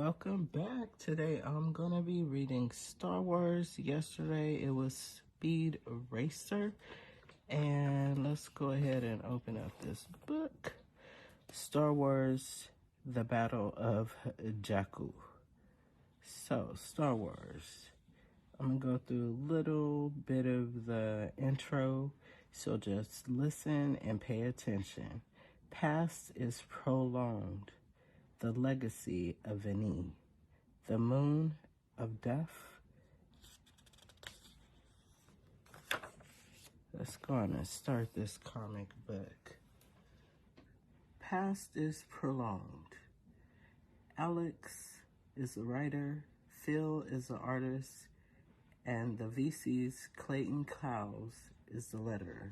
Welcome back. Today I'm going to be reading Star Wars. Yesterday it was Speed Racer. And let's go ahead and open up this book. Star Wars, The Battle of Jakku. So, Star Wars. I'm going to go through a little bit of the intro. So just listen and pay attention. Past is prolonged. The legacy of Veni, the moon of death. Let's go on and start this comic book. Past is prolonged. Alex is a writer, Phil is the artist, and the VC's Clayton Cowles is the letterer.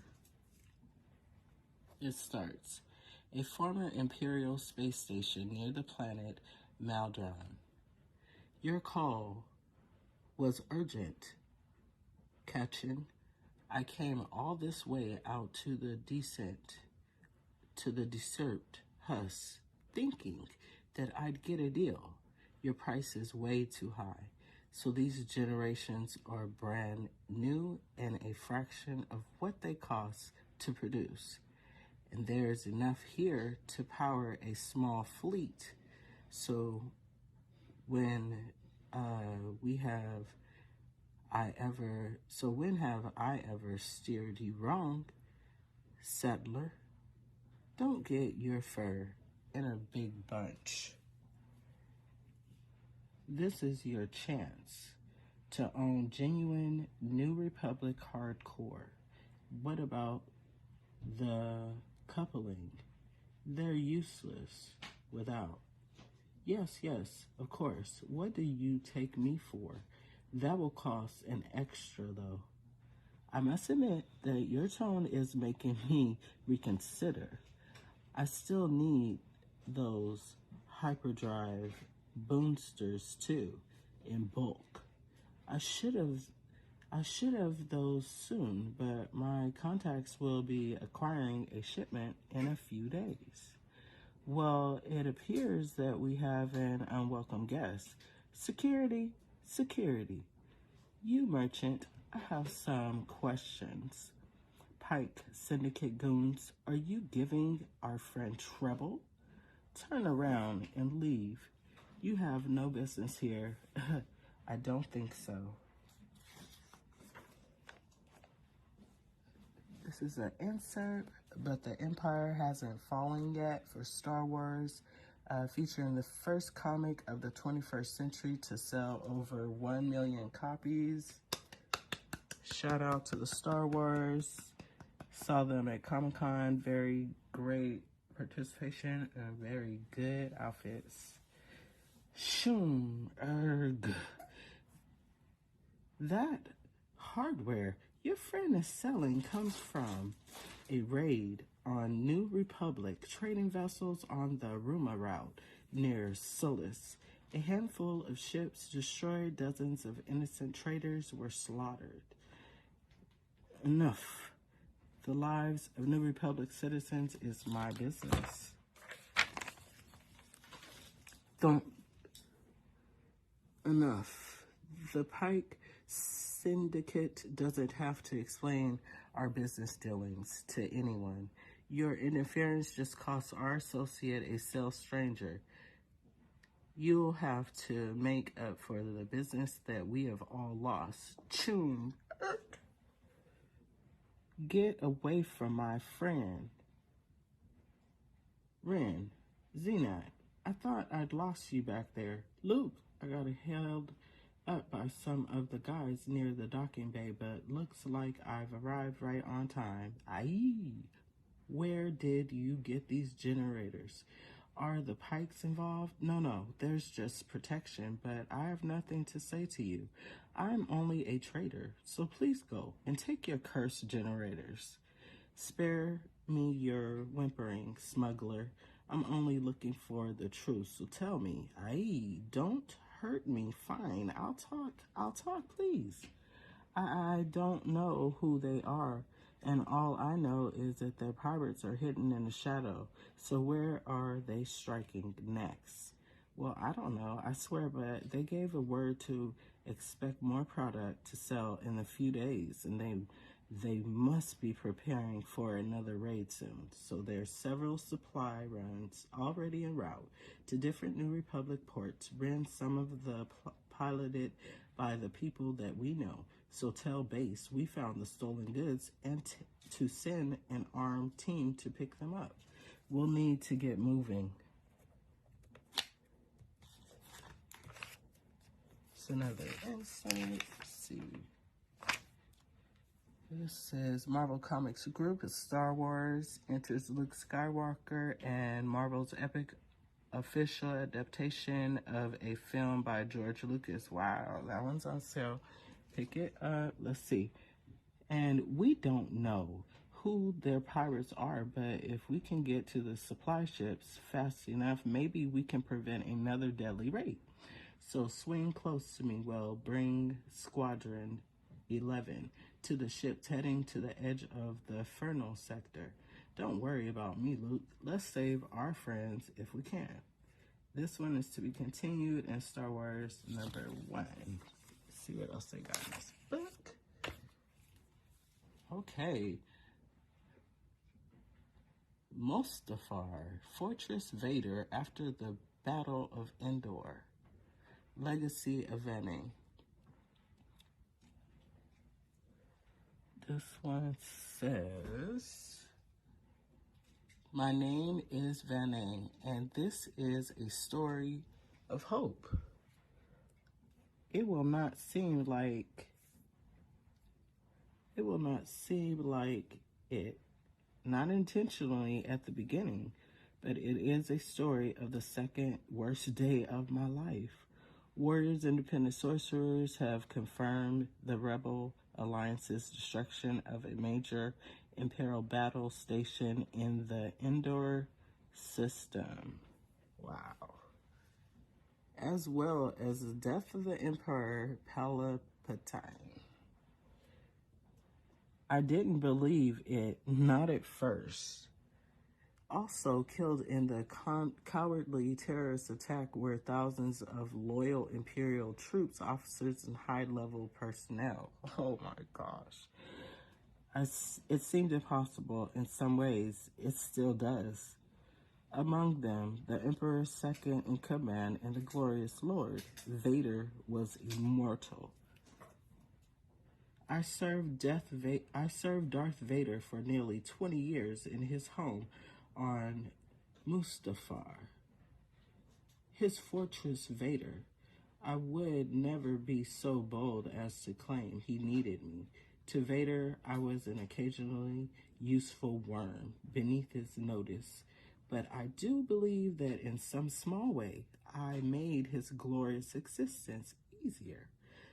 It starts. A former Imperial space station near the planet Maldron. Your call was urgent, Catchin. I came all this way out to the desert Hus, thinking that I'd get a deal. Your price is way too high, so these generations are brand new and a fraction of what they cost to produce. And there's enough here to power a small fleet. So when have I ever steered you wrong, settler? Don't get your fur in a big bunch. This is your chance to own genuine New Republic hardcore. What about the coupling? They're useless without. Yes, of course. What do you take me for? That will cost an extra, though. I must admit that your tone is making me reconsider. I still need those hyperdrive boosters, too, in bulk. I should have those soon, but my contacts will be acquiring a shipment in a few days. Well, it appears that we have an unwelcome guest. Security. You merchant, I have some questions. Pike Syndicate goons, are you giving our friend trouble? Turn around and leave. You have no business here. I don't think so. This is an insert, but the Empire hasn't fallen yet for Star Wars, featuring the first comic of the 21st century to sell over 1 million copies. Shout out to the Star Wars. Saw them at Comic-Con. Very great participation and very good outfits. Shoom, that hardware your friend is selling comes from a raid on New Republic trading vessels on the Ruma route near Sulis. A handful of ships destroyed, dozens of innocent traders were slaughtered. Enough. The lives of New Republic citizens is my business. Enough. The Pike Syndicate doesn't have to explain our business dealings to anyone. Your interference just costs our associate a sales stranger. You'll have to make up for the business that we have all lost. Choom. Get away from my friend. Ren, Zenat, I thought I'd lost you back there. Luke, I got held up by some of the guys near the docking bay, but looks like I've arrived right on time. Aye. Where did you get these generators? Are the Pikes involved? No, there's just protection, but I have nothing to say to you. I'm only a trader, so please go and take your cursed generators. Spare me your whimpering, smuggler. I'm only looking for the truth, so tell me. Aye, don't hurt me. Fine, I'll talk, please. I don't know who they are, and all I know is that their pirates are hidden in the shadow. So where are they striking next? Well, I don't know. I swear, but they gave a word to expect more product to sell in a few days, and they must be preparing for another raid soon. So there's several supply runs already en route to different New Republic ports. Ran some of the piloted by the people that we know. So tell base we found the stolen goods and to send an armed team to pick them up. We'll need to get moving. It's another insight. Let's see. This says Marvel Comics Group is Star Wars enters Luke Skywalker and Marvel's epic official adaptation of a film by George Lucas. Wow, that one's on sale. Pick it up. Let's see. And we don't know who their pirates are, but if we can get to the supply ships fast enough, maybe we can prevent another deadly raid. So swing close to me, well, bring Squadron 11 to the ships heading to the edge of the Inferno sector. Don't worry about me, Luke. Let's save our friends if we can. This one is to be continued in Star Wars #1. Let's see what else they got in this book. Okay. Mustafar, Fortress Vader after the Battle of Endor. Legacy of Vanning. This one says, my name is Vanning, and this is a story of hope. It will not seem like it, not intentionally at the beginning, but it is a story of the second worst day of my life. Warriors, independent sorcerers have confirmed the Rebel Alliance's destruction of a major Imperial battle station in the Endor system. Wow. As well as the death of the Emperor Palpatine. I didn't believe it, not at first. Also killed in the cowardly terrorist attack were thousands of loyal Imperial troops, officers, and high-level personnel. Oh my gosh. It seemed impossible in some ways. It still does. Among them, the Emperor's second in command and the glorious Lord, Vader, was immortal. I served Darth Vader for nearly 20 years in his home on Mustafar, his fortress Vader. I would never be so bold as to claim he needed me. To Vader, I was an occasionally useful worm beneath his notice, but I do believe that in some small way, I made his glorious existence easier.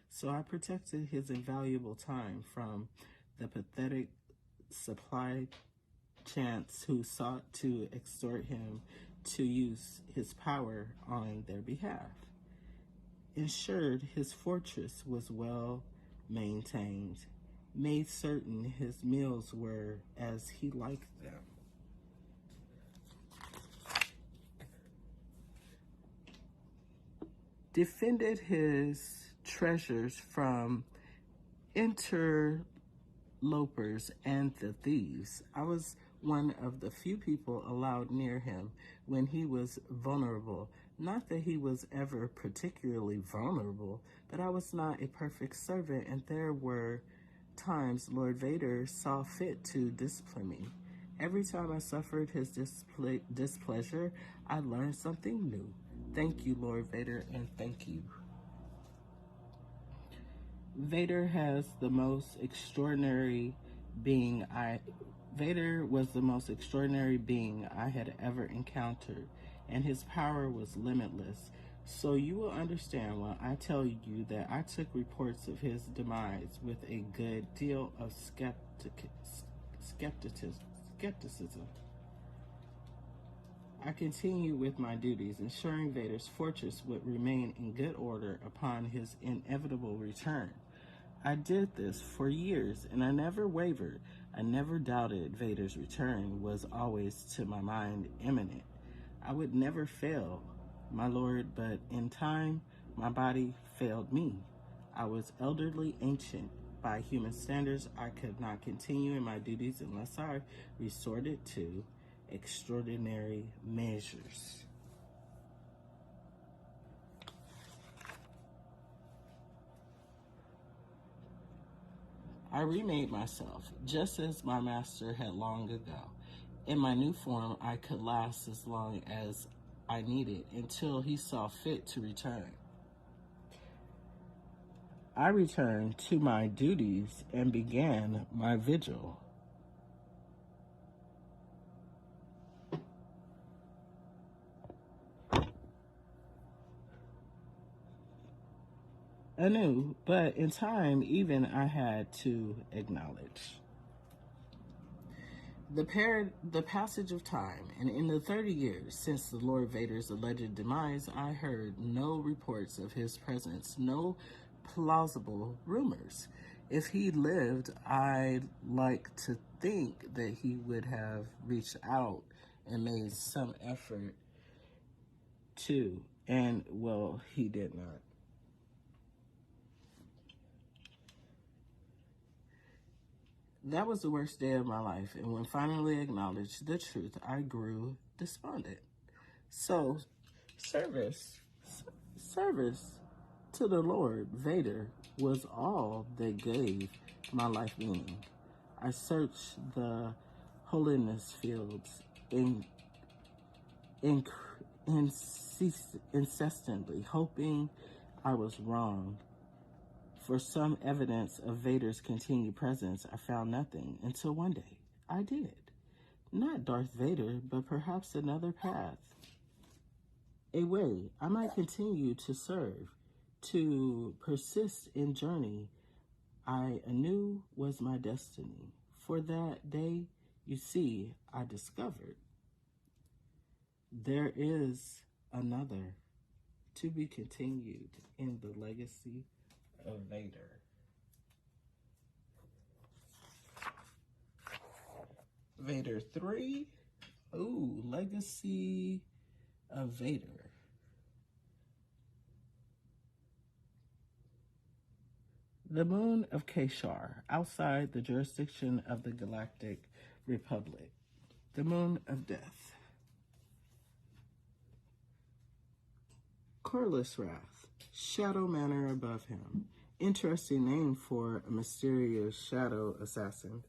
So I protected his invaluable time from the pathetic supply chants who sought to extort him to use his power on their behalf. Ensured his fortress was well maintained, made certain his meals were as he liked them. Defended his treasures from interlopers and the thieves. I was one of the few people allowed near him when he was vulnerable. Not that he was ever particularly vulnerable, but I was not a perfect servant, and there were times Lord Vader saw fit to discipline me. Every time I suffered his displeasure, I learned something new. Thank you, Lord Vader, and thank you. Vader was the most extraordinary being I had ever encountered, and his power was limitless. So you will understand when I tell you that I took reports of his demise with a good deal of skepticism. I continued with my duties, ensuring Vader's fortress would remain in good order upon his inevitable return. I did this for years, and I never wavered. I never doubted Vader's return was always, to my mind, imminent. I would never fail my Lord, but in time my body failed me. I was elderly, ancient. By human standards, I could not continue in my duties unless I resorted to extraordinary measures. I remade myself, just as my master had long ago. In my new form, I could last as long as I needed until he saw fit to return. I returned to my duties and began my vigil. Anew, but in time, even I had to acknowledge the passage of time, and in the 30 years since the Lord Vader's alleged demise, I heard no reports of his presence, no plausible rumors. If he lived, I'd like to think that he would have reached out and made some effort to, and well, he did not. That was the worst day of my life, and when finally acknowledged the truth, I grew despondent. So, service, service to the Lord Vader was all that gave my life meaning. I searched the holiness fields in, incessantly, hoping I was wrong. For some evidence of Vader's continued presence, I found nothing until one day I did. Not Darth Vader, but perhaps another path. A way I might continue to serve, to persist in journey I knew was my destiny. For that day, you see, I discovered there is another to be continued in the legacy of Vader. Vader 3. Ooh, Legacy of Vader. The moon of Kashar, outside the jurisdiction of the Galactic Republic. The moon of death. Corliss Wrath, Shadow Manor above him. Interesting name for a mysterious shadow assassin.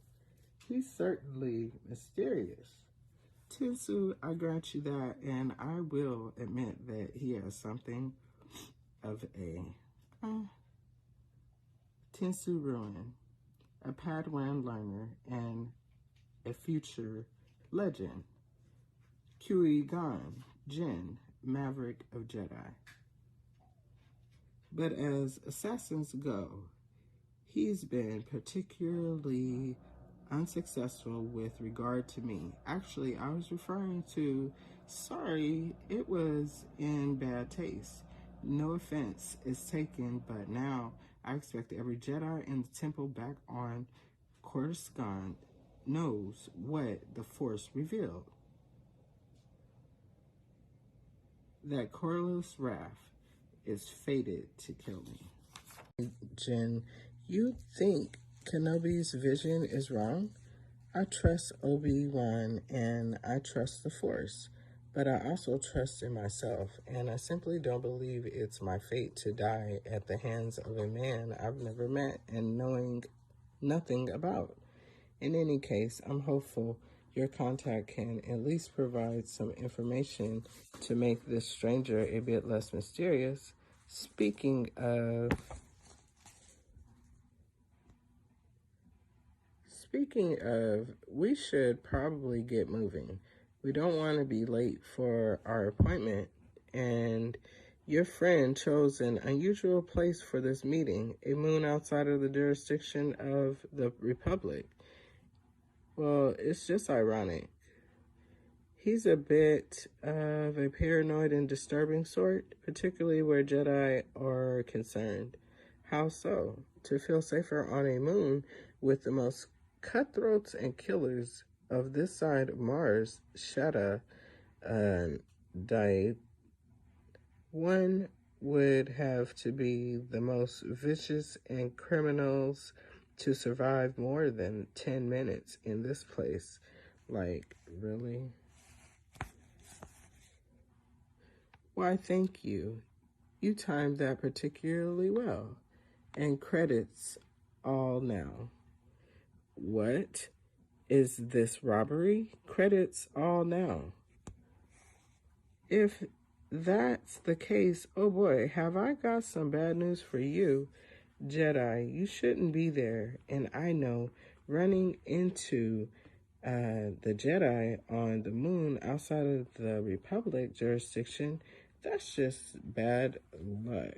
He's certainly mysterious. Tinsu, I grant you that, and I will admit that he has something of a Tinsu ruin, a Padawan learner, and a future legend. Qui-Gon Jinn, Maverick of Jedi. But as assassins go, he's been particularly unsuccessful with regard to me. Actually, I was referring to, sorry, it was in bad taste. No offense is taken, but now I expect every Jedi in the temple back on Coruscant knows what the Force revealed. That Corliss Wrath is fated to kill me. Jin, you think Kenobi's vision is wrong? I trust Obi-Wan and I trust the Force, but I also trust in myself, and I simply don't believe it's my fate to die at the hands of a man I've never met and knowing nothing about. In any case, I'm hopeful your contact can at least provide some information to make this stranger a bit less mysterious. Speaking of, we should probably get moving. We don't want to be late for our appointment, and your friend chose an unusual place for this meeting, a moon outside of the jurisdiction of the Republic. Well, it's just ironic. He's a bit of a paranoid and disturbing sort, particularly where Jedi are concerned. How so? To feel safer on a moon with the most cutthroats and killers of this side of Mars, Shada died. One would have to be the most vicious and criminals to survive more than 10 minutes in this place. Like, really? Why, thank you. You timed that particularly well. And credits all now. What? Is this robbery? Credits all now. If that's the case, oh boy, have I got some bad news for you. Jedi, you shouldn't be there. And I know running into the Jedi on the moon outside of the Republic jurisdiction, that's just bad luck.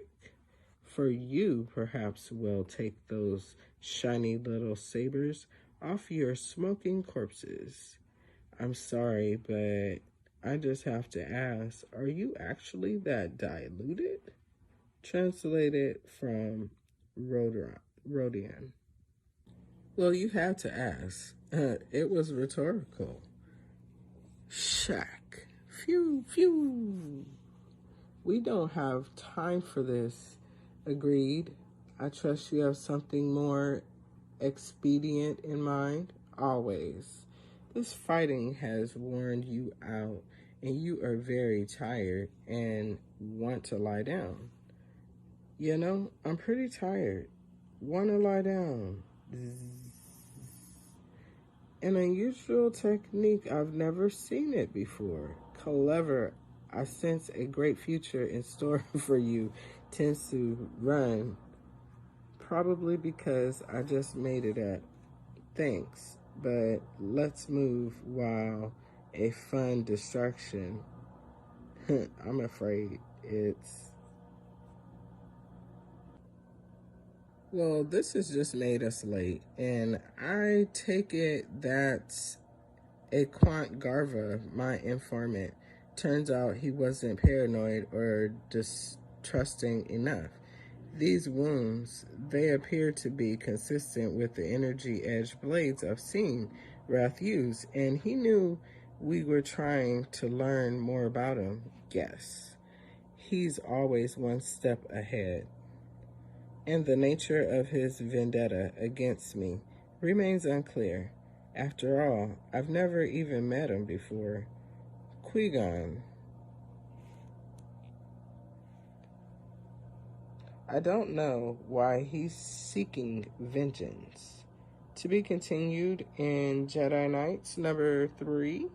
For you, perhaps we'll take those shiny little sabers off your smoking corpses. I'm sorry, but I just have to ask, are you actually that diluted? Translated from Rodian. Well, you had to ask. It was rhetorical. Shack. Phew, phew. We don't have time for this. Agreed. I trust you have something more expedient in mind. Always. This fighting has worn you out, and you are very tired and want to lie down. You know, I'm pretty tired. Want to lie down. An unusual technique. I've never seen it before. Clever. I sense a great future in store for you. Tends to run. Probably because I just made it up. Thanks. But let's move while a fun distraction. I'm afraid it's... Well, this has just made us late, and I take it that's a Quant Garva, my informant. Turns out he wasn't paranoid or distrusting enough. These wounds, they appear to be consistent with the energy-edged blades I've seen Wrath use, and he knew we were trying to learn more about him. Yes, he's always one step ahead. And the nature of his vendetta against me remains unclear. After all, I've never even met him before. Qui-Gon. I don't know why he's seeking vengeance. To be continued in Jedi Knights number 3.